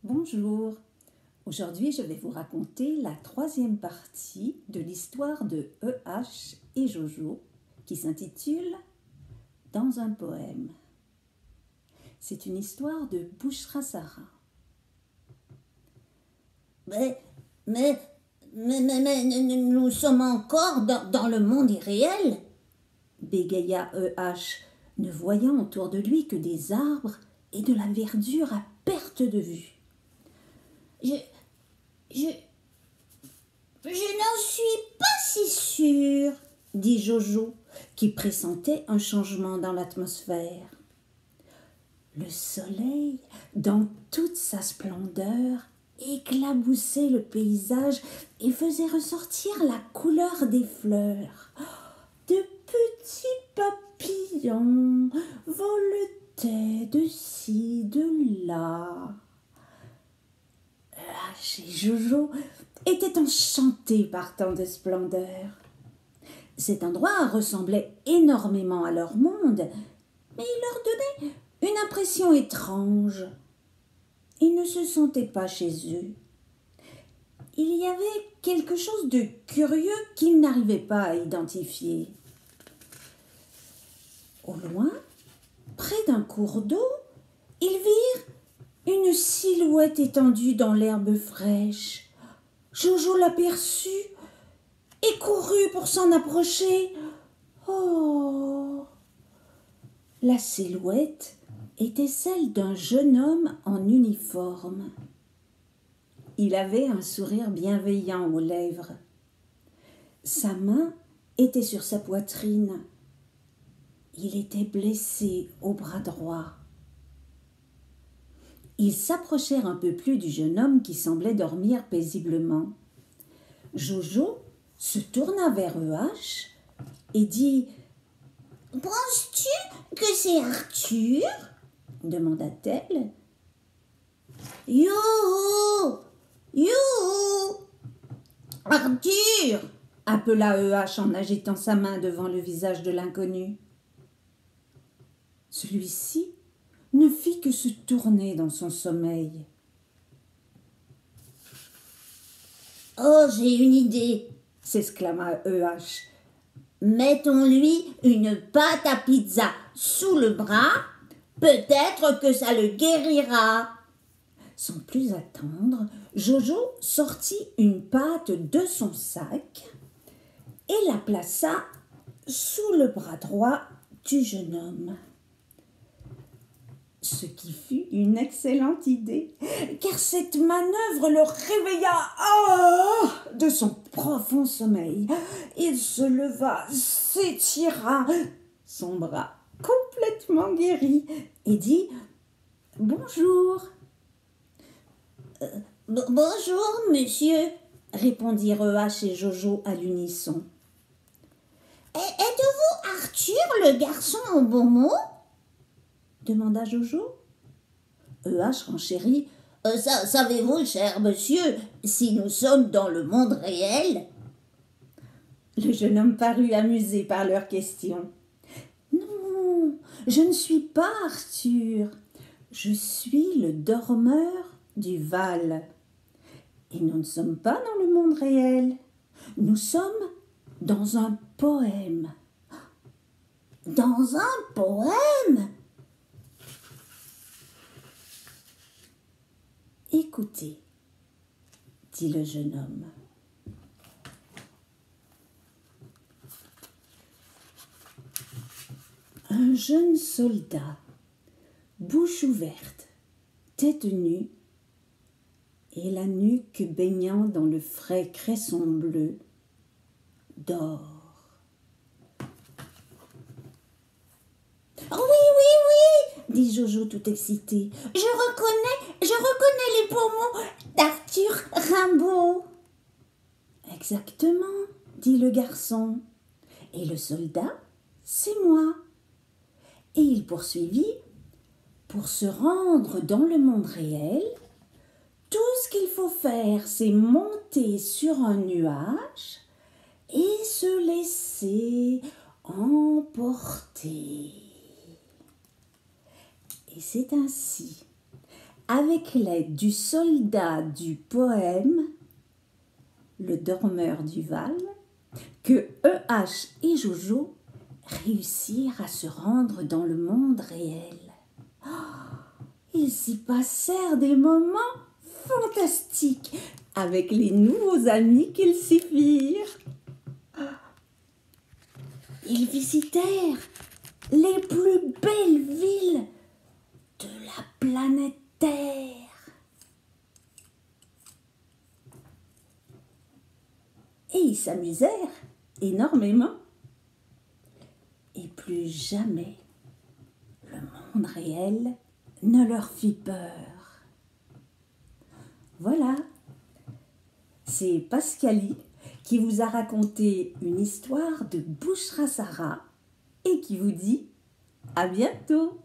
Bonjour, aujourd'hui je vais vous raconter la troisième partie de l'histoire de E.H. et Jojo qui s'intitule « Dans un poème ». C'est une histoire de Bushra Sarah. Mais nous sommes encore dans le monde irréel, bégaya E.H., ne voyant autour de lui que des arbres et de la verdure à perte de vue. Je n'en suis pas si sûre, dit Jojo, qui pressentait un changement dans l'atmosphère. Le soleil, dans toute sa splendeur, éclaboussait le paysage et faisait ressortir la couleur des fleurs. De petits papillons voletaient de ci, de là. H et Jojo étaient enchantés par tant de splendeur. Cet endroit ressemblait énormément à leur monde, mais il leur donnait une impression étrange. Ils ne se sentaient pas chez eux. Il y avait quelque chose de curieux qu'ils n'arrivaient pas à identifier. Au loin, près d'un cours d'eau, ils virent une silhouette étendue dans l'herbe fraîche. Jojo l'aperçut et courut pour s'en approcher. Oh! La silhouette était celle d'un jeune homme en uniforme. Il avait un sourire bienveillant aux lèvres. Sa main était sur sa poitrine. Il était blessé au bras droit. Ils s'approchèrent un peu plus du jeune homme qui semblait dormir paisiblement. Jojo se tourna vers E.H. et dit « Penses-tu que c'est Arthur ?» demanda-t-elle. « Youhou! Youhou! Arthur !» appela E.H. en agitant sa main devant le visage de l'inconnu. Celui-ci ne fit que se tourner dans son sommeil. « Oh, j'ai une idée !» s'exclama E.H. « Mettons-lui une pâte à pizza sous le bras, peut-être que ça le guérira. » Sans plus attendre, Jojo sortit une pâte de son sac et la plaça sous le bras droit du jeune homme. Ce qui fut une excellente idée, car cette manœuvre le réveilla de son profond sommeil. Il se leva, s'étira, son bras complètement guéri, et dit « Bonjour !»« Bonjour, monsieur !» répondirent E.H. et Jojo à l'unisson. « Êtes-vous Arthur, le garçon au bon mot ?» demanda Jojo. E.H. renchérit. Savez-vous, cher monsieur, si nous sommes dans le monde réel ?» Le jeune homme parut amusé par leurs questions. « Non, je ne suis pas Arthur. Je suis le dormeur du Val. Et nous ne sommes pas dans le monde réel. Nous sommes dans un poème. »« Dans un poème ?» « Écoutez, dit le jeune homme. Un jeune soldat, bouche ouverte, tête nue, et la nuque baignant dans le frais cresson bleu, dort. « Oui, dit Jojo tout excité. « Je reconnais les beaux mots d'Arthur Rimbaud. » Exactement, dit le garçon. Et le soldat, c'est moi. Et il poursuivit, pour se rendre dans le monde réel, tout ce qu'il faut faire, c'est monter sur un nuage et se laisser emporter. Et c'est ainsi, avec l'aide du soldat du poème Le Dormeur du Val, que E.H. et Jojo réussirent à se rendre dans le monde réel. Ils y passèrent des moments fantastiques avec les nouveaux amis qu'ils s'y firent. Ils visitèrent les plus belles villes de la planète Terre. Et ils s'amusèrent énormément. Et plus jamais le monde réel ne leur fit peur. Voilà, c'est Pascalie qui vous a raconté une histoire de Bouchra Sarah et qui vous dit à bientôt.